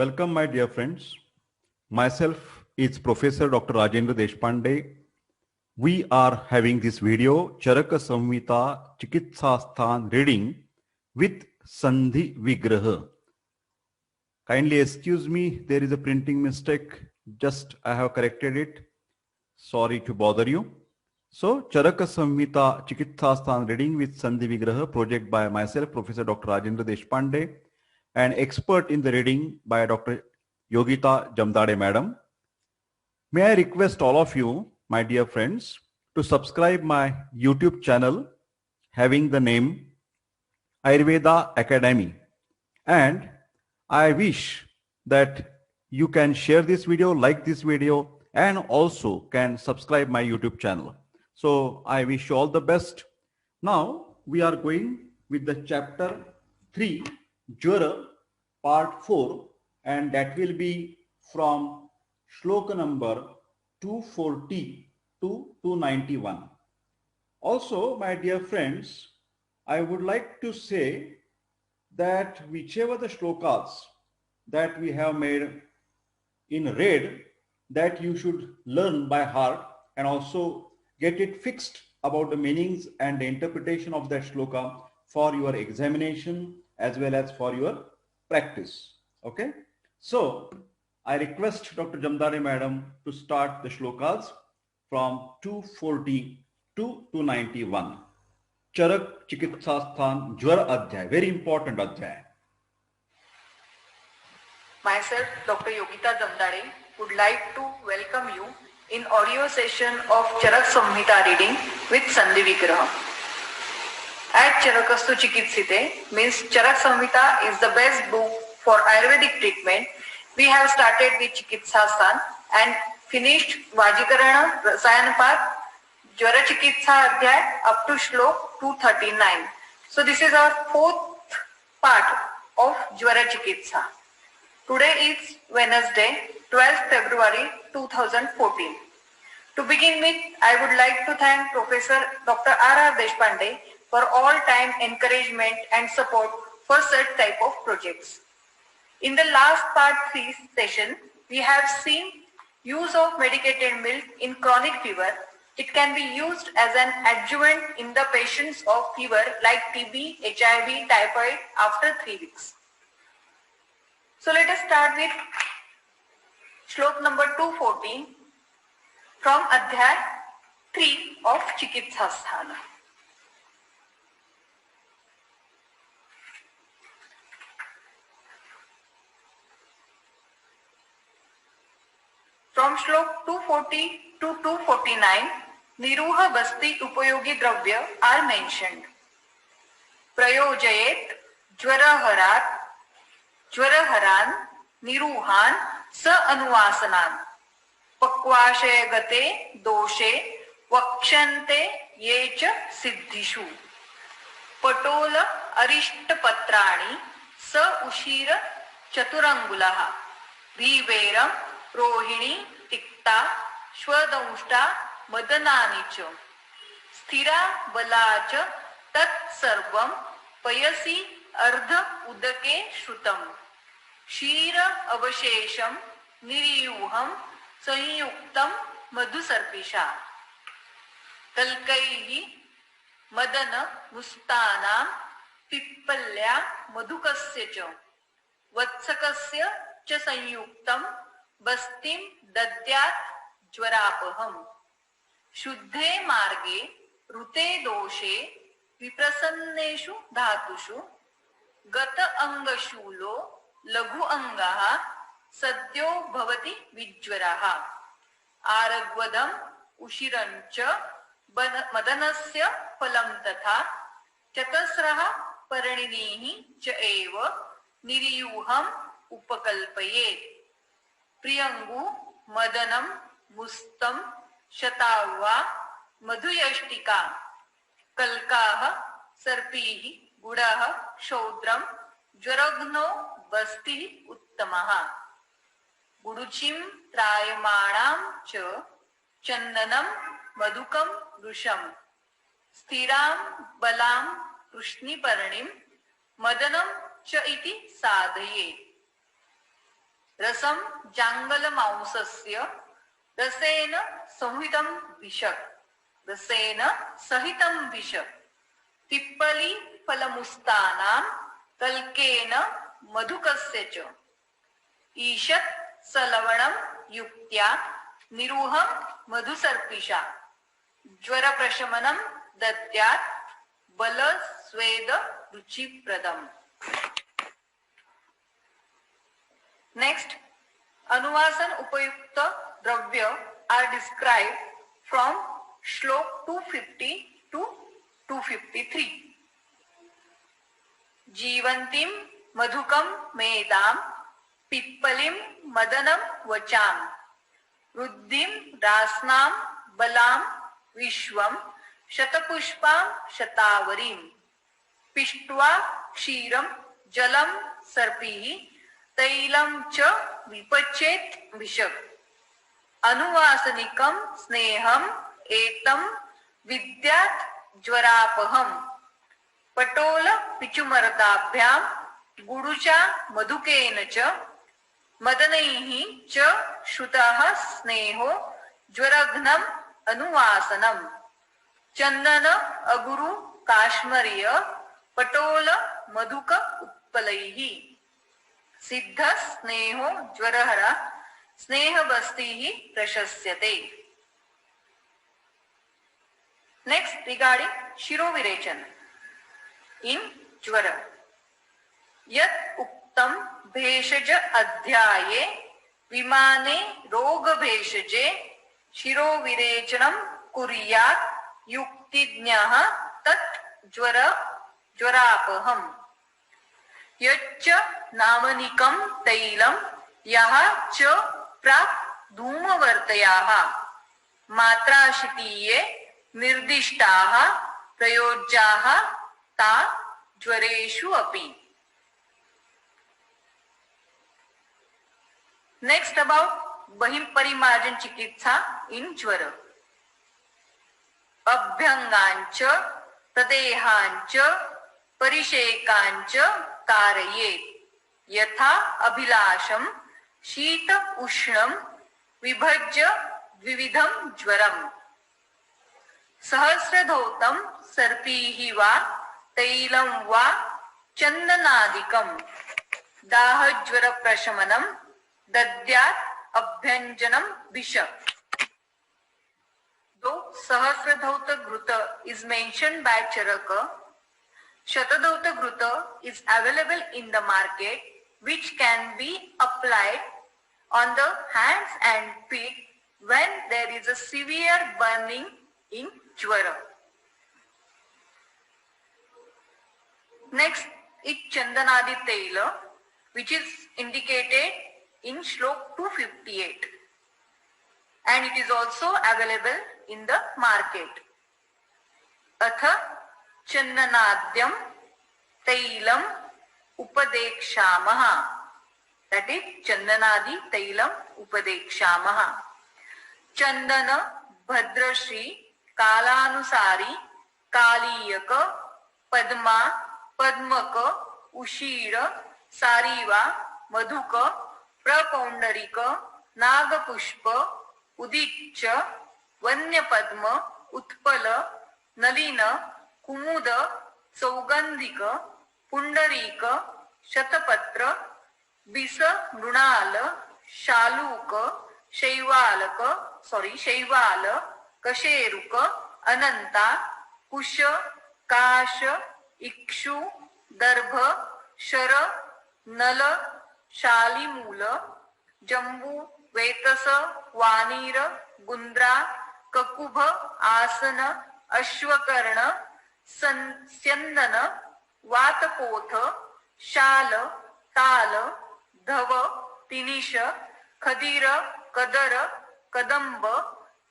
Welcome, my dear friends. Myself is Professor Dr. Rajendra Deshpande. We are having this video, Charaka Samhita Chikitsasthan reading with Sandhi Vigraha. Kindly excuse me, there is a printing mistake. Just I have corrected it. Sorry to bother you. So, Charaka Samhita Chikitsasthan reading with Sandhi Vigraha, project by myself, Professor Dr. Rajendra Deshpande, and expert in the reading by Dr. Yogita Jamdade Madam. May I request all of you, my dear friends, to subscribe my YouTube channel having the name Ayurveda Academy. And I wish that you can share this video, like this video, and also can subscribe my YouTube channel. So I wish you all the best. Now we are going with the chapter 3, Jwara, part 4, and that will be from shloka number 240 to 291. Also, my dear friends, I would like to say that whichever the shlokas that we have made in red, that you should learn by heart and also get it fixed about the meanings and the interpretation of that shloka for your examination as well as for your practice. Okay. So I request Dr. Jamdade Madam to start the shlokas from 240 to 291. Charak Chikitsasthan Jwara Adhyay, very important Adhyay. Myself, Dr. Yogita Jamdade, would like to welcome you in audio session of Charak Samhita reading with Sandhi Vigraha. At Charakastu Chikitsite means Charak Samhita is the best book for Ayurvedic treatment. We have started with Chikitsasthan and finished Vajikarana, Rasayanapat, Jwara Chikitsa Adhyay up to Shlok 239. So this is our fourth part of Jwara Chikitsa. Today is Wednesday, 12th February 2014. To begin with, I would like to thank Professor Dr. R.R. Deshpande for all-time encouragement and support for such type of projects. In the last part 3 session, we have seen use of medicated milk in chronic fever. It can be used as an adjuvant in the patients of fever like TB, HIV, typhoid after 3 weeks. So let us start with shlok number 214 from Adhyay 3 of Chikitsasthana. From shlok 240 to 249, Niruha Basti Upayogi Dravya are mentioned. Prayojayet Jwaraharat Jwaraharan Niruhan Sa Anuvasanan Pakvashe Gate Doshe Vakshante Yecha Siddhishu Patola Arishta Patrani Sa Ushira Chaturangulaha Viveram Rohini Tikta Shwadamushta Madananicha Sthira Balacha Tat Sarvam Payasi Ardha Udake Shrutam Shira Avashesham Niriyuham Sanyuktam Madhusarpisha Kalkaihi Madana Mustana Pippalya Madhukasya Cha Vatsakasya Cha Sanyuktam Bastim Dadyat Jwarapaham Shuddhe Marge Rute Doshe Viprasanneshu Dhatushu Gata Angashulo Laghu Angaha Sadyo Bhavati Vijwaraha Aragvadam Ushirancha Madanasya Phalam Tatha Chatasraha Paraninihi Cha Eva Niriyuham Upakalpayet Priyangu Madanam Mustam Shatava Madhuyashtika Kalkaha Sarpihi Gudaha Shaudram Jwaragno Basti Uttamaha Guduchim Trayamanam Cha Chandanam Madhukam Rusham Sthiram Balam Krishni Paranim Madanam Cha iti Sadhaye रसम जांगल मांसस्य रसेन संहितं विषक् रसेन सहितं विषक् पिप्पली फलमुस्तानां कल्केन मधुकस्य च ईषत् सलवणं युक्त्या निरुहं मधुसर्पिषा ज्वरप्रशमनं दद्यात् बल स्वेद रुचिप्रदम्. Next, अनुवासन उपयुक्त द्रव्य are described from श्लोक 250 to 253. जीवंतीं मधुकं मेदां पिप्पलिं मदनं वचां रुद्धिं रास्नां बलां विश्वं शतपुष्पां शतावरीं पिष्ट्वा क्षीरं जलं सर्पिः तैलं च विपचेत् विषक् अनुवासनिकं स्नेहम् एतं विद्यात् ज्वरापहम् पटोल पिचुमर्दाभ्यां गुडुचा मधुकेन च मदनैः च श्रुतः स्नेहो ज्वरघ्नम् अनुवासनम् चंदन अगुरु काश्मरीय पटोल मधुक उत्पलैः सिद्ध स्नेहो ज्वरहर स्नेहबस्तिः प्रशस्यते. Next, regarding शिरोविरेचन in ज्वर यत् उक्तं भेषज अध्याये विमाने रोग भेषजे शिरोविरेचनं कुर्यात् युक्तिज्ञः तत् ज्वरापहम् यच्च नामनिकं तैलं यः च प्राक् धूमवर्तयाः मात्राशितीये निर्दिष्टाः प्रयोज्याः ता ज्वरेषु अपि. Next, about बहिःपरिमार्जन चिकित्सा in ज्वर. अभ्यंगांच प्रदेहांच परिषेकांच कारयेत् यथा अभिलाषं शीत उष्णं विभज्य द्विविधं ज्वरम् सहस्रधौतं सर्पीः वा तैलं वा चन्दनादिकं दाहज्वर प्रशमनं दद्यात् अभ्यञ्जनं विषक्. Though Sahasradhauta Ghruta is mentioned by Charaka, Shatadhauta Ghruta is available in the market, which can be applied on the hands and feet when there is a severe burning in Jwara. Next is Chandanadi Taila, which is indicated in Shlok 258, and it is also available in the market. Atha Chandanadyam Tailam Upadekshamaha, that is Chandanadi Tailam Upadekshamaha. Chandana Bhadrashri Kalanusari Kaliyaka Padma Padmaka Ushira Sariva Madhuka Prapoundarika Nagapushpa Udiccha Vanyapadma Utpala Nalina Kumuda Saugandhika Pundarika Shatapatra Bisa Mrunala Shaluka Shaivala Kasheruka Ananta Kusha Kasha Ikshu Darbha Shara Nala Shalimula Jambu Vetasa Vanira Gundra Kakubha Asana Ashwakarna Syandana Vatapotha Shala Tala Dhava Tinisha Khadira Kadara Kadamba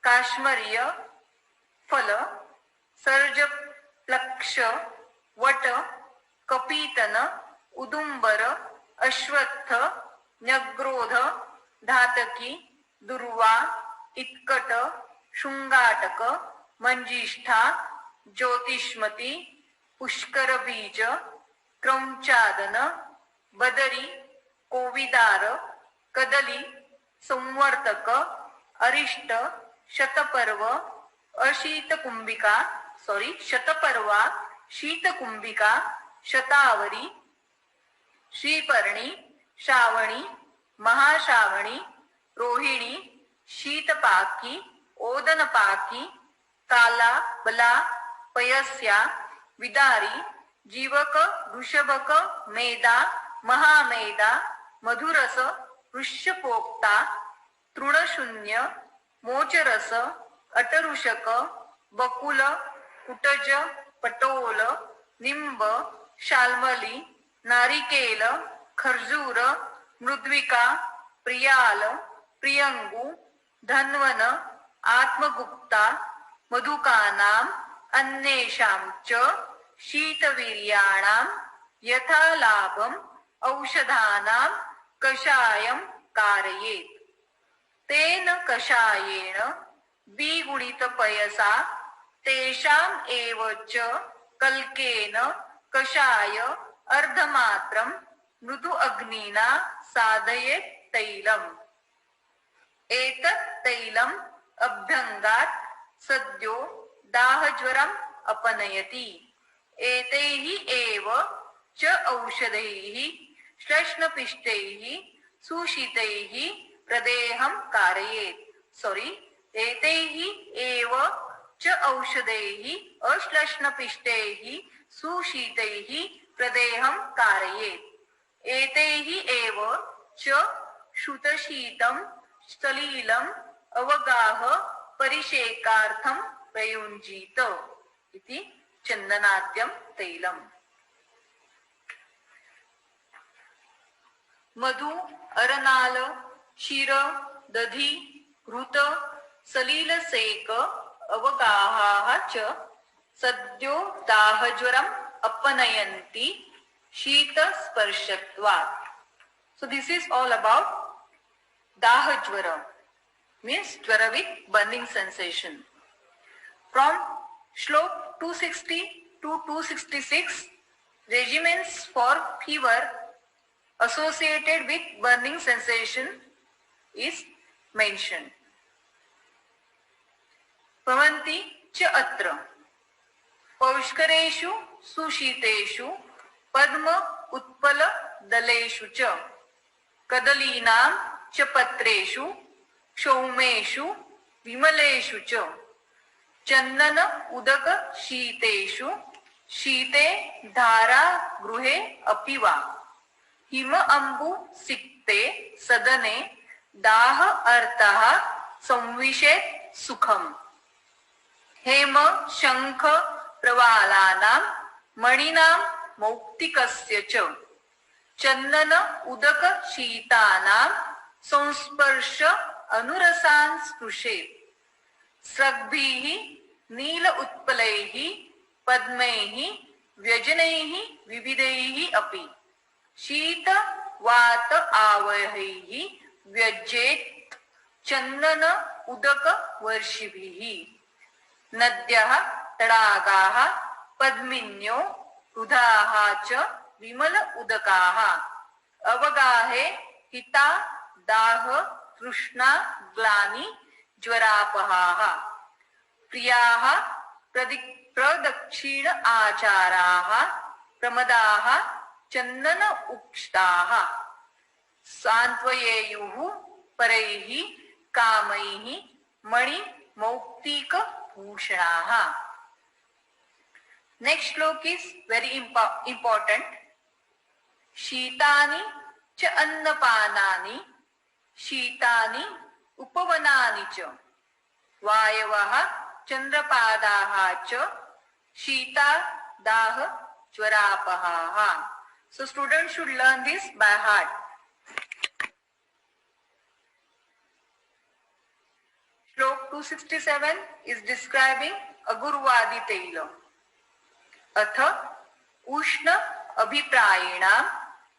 Kashmariya Phala Sarja Plaksha Vata Kapitana Udumbara Ashwatha Nyagrodha Dhataki Durva Itkata Shungataka Manjishtha Jyotishmati Pushkara Bija Kramchadana Badari Kovidara कदली, संवर्तक, अरिष्ट, शतपर्व, शतपर्वा, शीतकुंभिका, शतावरी, श्रीपर्णी, श्रावणी, महाश्रावणी, रोहिणी, शीतपाकी, ओदनपाकी, काला, बला, पयस्या, विदारी, जीवक, वृषभक, मेदा, महामेदा, मधुरस, वृष्यपोक्ता, तृणशून्य, मोचरस, अटरुषक, बकुल, कुटज, पटोल, निंब, शाल्मली, नारिकेल, खर्जूर, मृद्विका, प्रियाल, प्रियंगू, धन्वन, आत्मगुप्ता, मधुकानां, अन्येषां च शीतवीर्याणां यथा लाभम् औषधानां कषायं कारयेत्। तेन कषायेण द्विगुणित पयसा तेषाम् एव च कल्केन कषाय अर्धमात्रं मृदु अग्निना साधयेत् तैलम्। एतत् तैलम् अभ्यङ्गात् सद्यो दाहज्वरम् अपनयति। एतैः एव च औषधैः श्लेष्णपिष्टैः सुशीतैः प्रदेहं कारयेत्। एतैः एव च औषधैः अश्लेष्णपिष्टैः सुशीतैः प्रदेहं कारयेत्। एतैः एव च श्रुतशीतं सलीलम् अवगाह परिषेकार्थं प्रयुञ्जीत इति चन्दनाद्यं तैलम्। मधु, अरनाल, क्षीर, दधी, घृत, सलीलसेक अवगाहाः च सद्यो दाहज्वरम् अपनयन्ति शीतस्पर्शत्वात्. So this is all about dahajvara, means jvara with burning sensation. From Shlok 260 to 266, regimens for fever associated with burning sensation is mentioned. भवन्ति च अत्र पौष्करेषु सुशीतेषु पद्म उत्पल दलेषु च कदलीनां च पत्रेषु क्षौमेषु विमलेषु च चन्दन उदक शीतेषु शीते धारा गृहे अपि वा हिम अम्बु सिक्ते सदने दाह अर्थः संविशेत् सुखम्। हेम शंख प्रवालानां मणिनां मौक्तिकस्य च चन्दन उदक शीतानां संस्पर्श अनुरसान् स्पृशेत्। स्रग्भिः नील उत्पलैः पद्मैः व्यजनैः विविधैः अपि शीत वात आवहैः व्यज्येत् चन्दन उदक वर्षिभिः। नद्यः तडागाः पद्मिन्यो रुधाः च विमल उदकाः अवगाहे हिता दाह तृष्णा ग्लानि ज्वरापहाः। प्रियाः प्रदक्षिण आचाराः प्रमदाः चन्दन उक्ताः सान्त्वयेयुः परैः कामैः मणि मौक्तिक भूषणाः। Next श्लोक is very important. शीतानि च अन्नपानानि शीतानि उपवनानि च वायवः चन्द्रपादाः च शीता दाह ज्वरापहाः. So students should learn this by heart. Shlok 267 is describing Agurvadi Taila. अथ उष्ण अभिप्रायेणां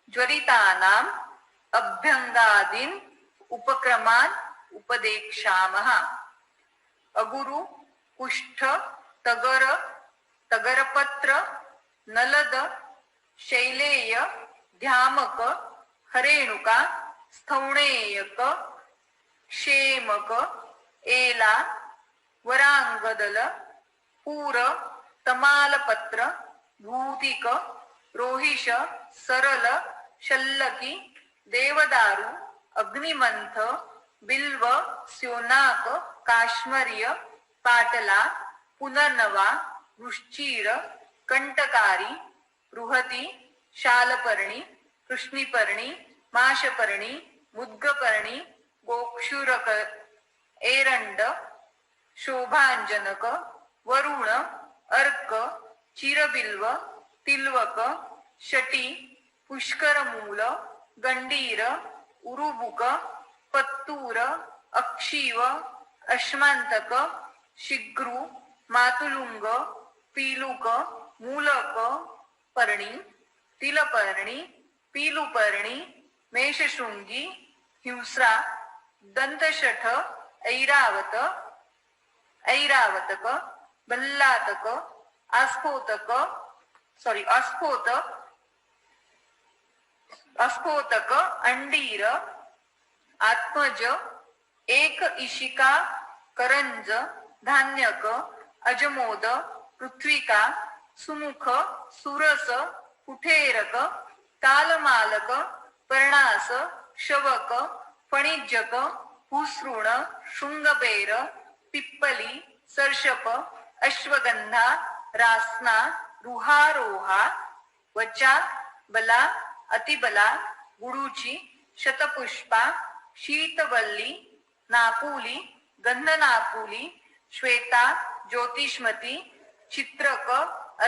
ज्वरितानां अभ्यंगादीन उपक्रमान् उपदेक्षामः. अगुरु, कुष्ठ, तगर, तगरपत्र, नलद, शैलेय, ध्यामक, हरेणुका, स्थौणेयक क्षेमक एला वरांगदल पूर तमालपत्र भूतिक रोहिष सरल शल्लकी देवदारू अग्निमंथ बिल्व स्योनाक काश्मर्य पाटला पुनर्नवा वृश्चिर कंटकारी बृहती शालपर्णी कृष्णीपर्णी माशपर्णी मुद्गपर्णी गोक्षुरक एरंड शोभांजनक वरुण अर्क चिरबिल्व तिल्वक शटी पुष्करमूल गंडीर उरुबुक पत्तूर अक्षीव अश्मांतक शिग्रू मातुलुंग पीलुक मूलक पर्णी तिलपर्णी पीलुपर्णी मेषशृंगी हिंस्रा दंतशठ ऐरावत ऐरावतक भल्लातक अस्फोतक अस्फोतक अंडीर आत्मज एक इशिका करंज धान्यक अजमोद पृथ्विका सुमुख सुरस कुठेरक तालमालक पर्णास शवक फणिज्जक हुसृण शृंगबेर पिप्पली सर्षप अश्वगंधा रासना रुहारोहा वचा बला अतिबला गुडूची शतपुष्पा शीतवल्ली नापुली गंधनापुली श्वेता ज्योतिष्मती चित्रक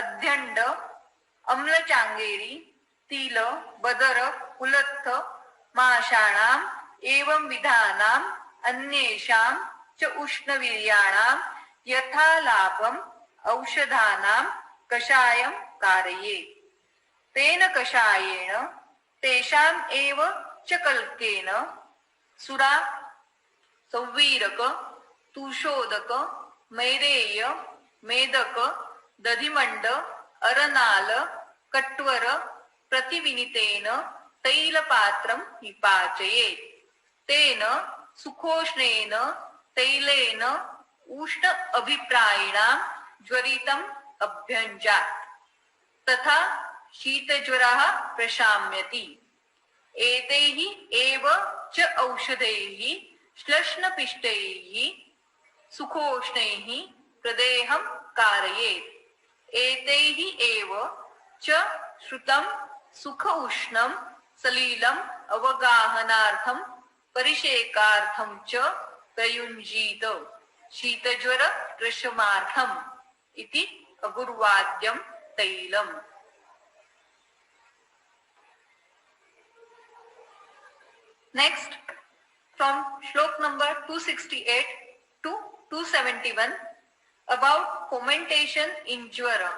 अध्यंड अम्लचांगेरी तिल बदर कुलत्थ माषाणाम एवं विधानाम अन्येषां च उष्णवीर्याणां यथा लाभम औषधानां कषायं कारये तेन कषायेन तेषाम् एव च कल्केन सुरा संवीरक तुषोदक मैरेय मेदक दधिमंड अरनाल कट्वर प्रतिविनितेन तैलपात्रं निपाचयेत् तेन सुखोष्णेन तैलेन उष्ण अभिप्रायिणां ज्वरितम् अभ्यञ्जात् तथा शीतज्वरः प्रशाम्यति एतैः एव च औषधैः श्लष्णपिष्टैः सुखोष्णैः प्रदेहं कारयेत् एतैः एव च श्रुतं सुख उष्णं सलिलम् अवगाहनार्थं परिषेकार्थं च प्रयुञ्जीत शीतज्वर प्रशमार्थम् इति अगुर्वाद्यं तैलम्. Next, from shlok number 268 to 271 about fomentation in jwara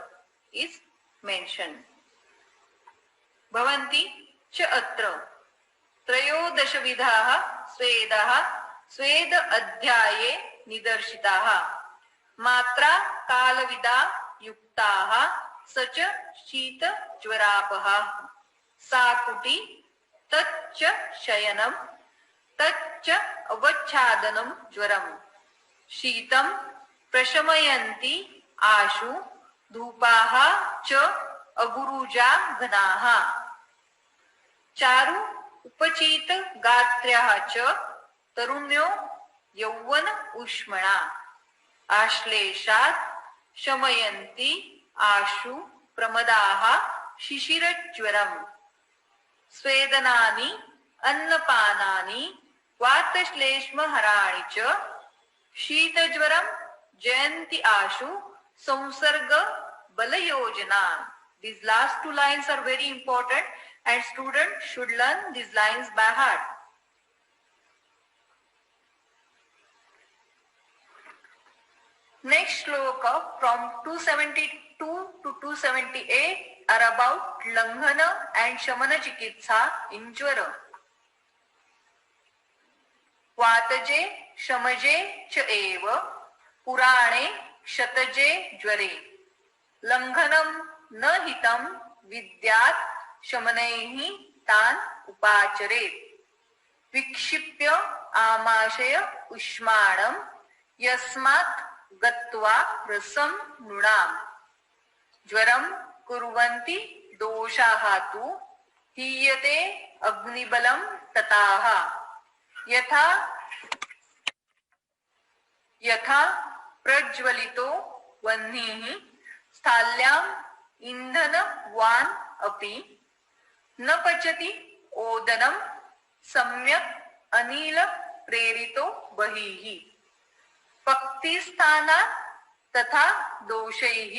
is mentioned. Bhavanti च अत्र त्रयोदश विधाः स्वेदाः स्वेद अध्याये निदर्शिताः मात्रा कालविदा युक्ताः स च शीत ज्वरापः साकुटी तच्च शयनं तच्च अवच्छादनं ज्वरम् शीतं प्रशमयन्ति आशु धूपाः च अगुरुजा घनाः चारु उपचित गात्र्याः च तरुण्यो यौवन उष्मणा आश्लेषात् शमयन्ति आशु प्रमदाः शिशिरज्वरम् स्वेदनानि अन्नपानानि वातश्लेष्महराणि च शीतज्वरं जयन्ति आशु संसर्ग बलयोजना. These last two lines are very important and students should learn these lines by heart. Next shloka from 272 to 278 are about langhana and shamana chikitsa in jwara. वातजे शमजे च एव पुराणे क्षतजे ज्वरे लंघनं न हितं विद्यात् शमनैः तान् उपाचरेत्. विक्षिप्य आमाशय उष्माणं यस्मात् गत्वा रसं नृणाम् ज्वरं कुर्वन्ति दोषाः तु हीयते अग्निबलं तताः यथा प्रज्वलितो वह्निः स्थाल्याम् ईन्धनवान् अपि न पचति ओदनं सम्यक् अनिल प्रेरितो बहिः पक्तिस्थानात् तथा दोषैः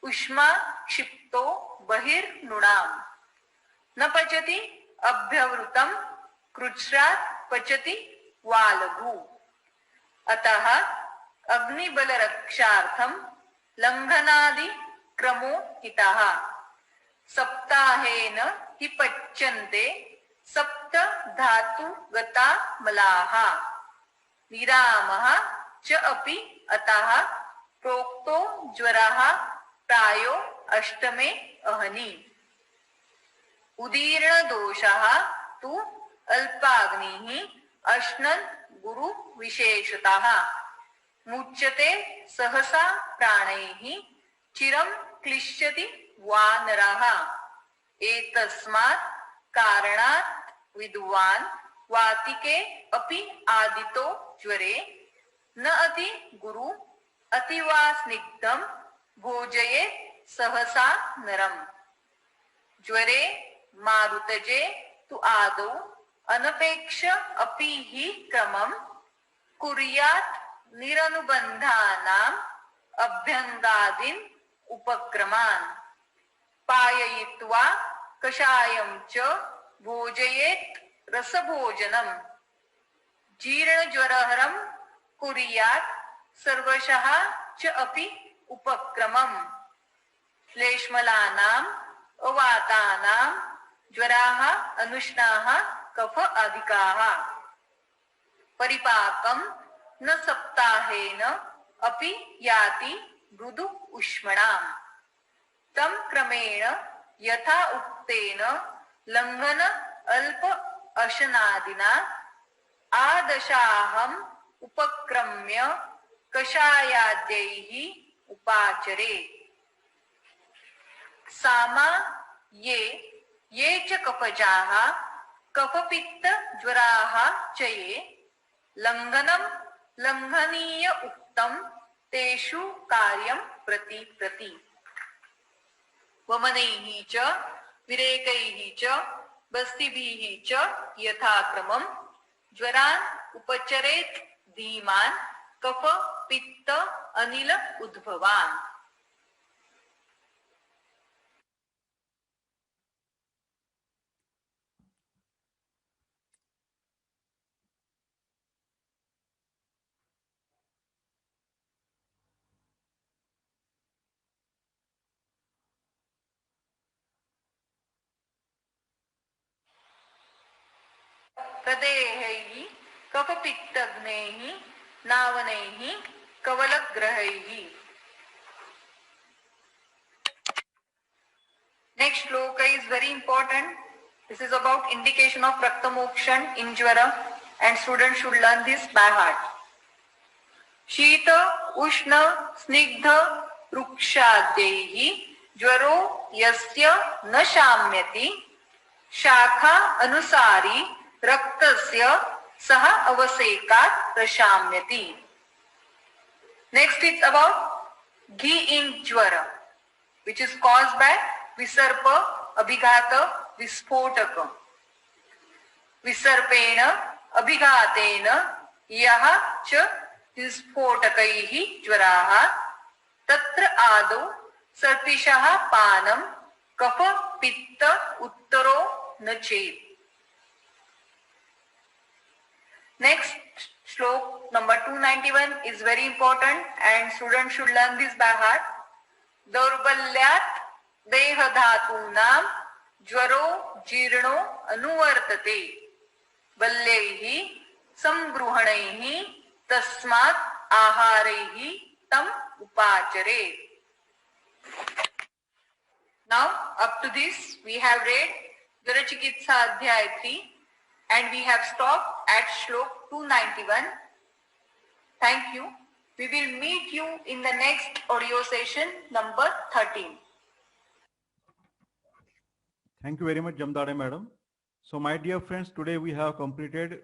उष्मा क्षिप्तो बहिर्नृणाम् न पचति अभ्यवृतं कृच्छ्रात् पचति वालघु अतः अग्निबलरक्षार्थं लंघनादि क्रमो हितः सप्ताहेन हि पच्यन्ते सप्त धातुगता मलाः विरामः च अपि अतः प्रोक्तो ज्वरः प्रायो अष्टमे अहनि उदीर्णदोषः तु अल्पाग्निः अश्नन् गुरु विशेषतः मुच्यते सहसा प्राणैः चिरं क्लिश्यति वानरः एतस्मात् कारणात् विद्वान् वातिके अपि आदितो ज्वरे न अति गुरु अतिवा स्निग्धं भोजयेत् सहसा नरम् ज्वरे मारुतजे तु आदौ अनपेक्ष अपि हि क्रमं कुर्यात् निरनुबन्धानाम् अभ्यङ्गादीन् उपक्रमान् पाययित्वा कषायं च भोजयेत् रसभोजनम् जीर्णज्वरहरं कुर्यात् सर्वशः च अपि उपक्रमम् श्लेष्मलानाम् अवातानां ज्वराः अनुष्णाः कफ अधिकाः परिपाकं न सप्ताहेन अपि याति मृदु उष्मणाम् तं क्रमेण यथा उक्तेन लंघन अल्प अशनादिना आदशाहम् उपक्रम्य कषायाद्यैः उपाचरे सामा ये च कफजाः कफपित्त ज्वराः च ये लंघनं लंघनीय उक्तं तेषु कार्यं प्रति वमनैः च विरेकैः च बस्तिभिः च यथाक्रमं ज्वरान् उपचरेत् धीमान् कफ पित्त Anil उद्भवान् प्रदेहैः कफपित्तग्नैः नावनैः कवलग्रहैः. Next shloka is very important. This is about indication of Raktamokshan in Jvara, and students should learn this by heart. Shita Ushna Snigdha Rukshadyehi Jvaro Yasya Na Shamyati Shakha Anusari Raktasya Saha Avasekat Rashamyati. Next it's about ghee in Jvara, which is caused by Visarpa, Abhighata, Vispotaka. Visarpena, Abhighatena, Yaha cha Vispotakaihi Jvaraha, Tatra Ado, Sarpishaha Panam, Kapha Pitta Uttaro Nachet. Next shlok number 291 is very important and students should learn this by heart. Daurbalyat Dehadhatunam Jvaro Jirno Anuvartate Balyaihi Samgruhanaihi Tasmat Aharaihi Tam Upachare. Now up to this we have read Jvara Chikitsa Adhyaya 3. and we have stopped at shlok 291. Thank you. We will meet you in the next audio session number 13. Thank you very much, Jamdade madam. So my dear friends, today we have completed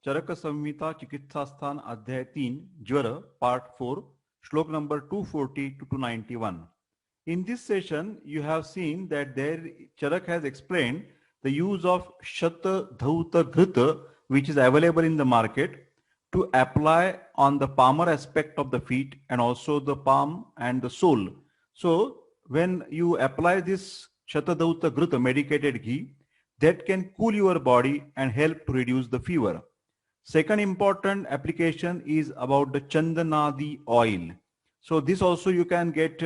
Charaka Samhita Chikitsasthan Adhyay 3 Jwara part 4 shlok number 240 to 291. In this session, you have seen that there Charak has explained the use of Shata Dhauta Ghrita, which is available in the market, to apply on the palmar aspect of the feet and also the palm and the sole. So when you apply this Shata Dhauta Ghrita medicated ghee, that can cool your body and help to reduce the fever. Second important application is about the Chandanadi oil. So this also you can get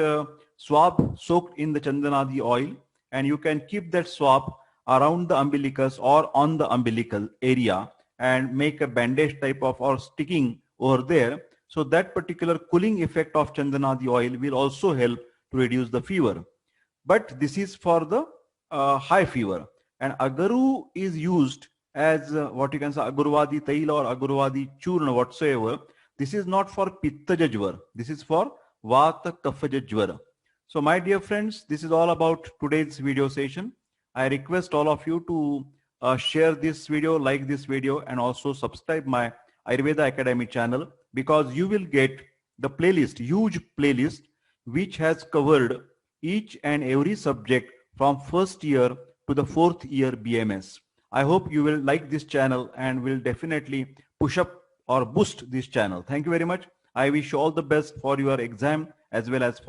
swab soaked in the Chandanadi oil, and you can keep that swab around the umbilicus or on the umbilical area and make a bandage type of or sticking over there. So that particular cooling effect of Chandanadi oil will also help to reduce the fever. But this is for the high fever, and Agaru is used as what you can say Agurvadi Tail or Agurvadi Churna whatsoever. This is not for Pittaja Jwar. This is for Vata Kaphaja Jwara. So my dear friends, this is all about today's video session. I request all of you to share this video, like this video, and also subscribe my Ayurveda Academy channel, because you will get the playlist, huge playlist, which has covered each and every subject from first year to the fourth year BMS. I hope you will like this channel and will definitely push up or boost this channel. Thank you very much. I wish you all the best for your exam as well as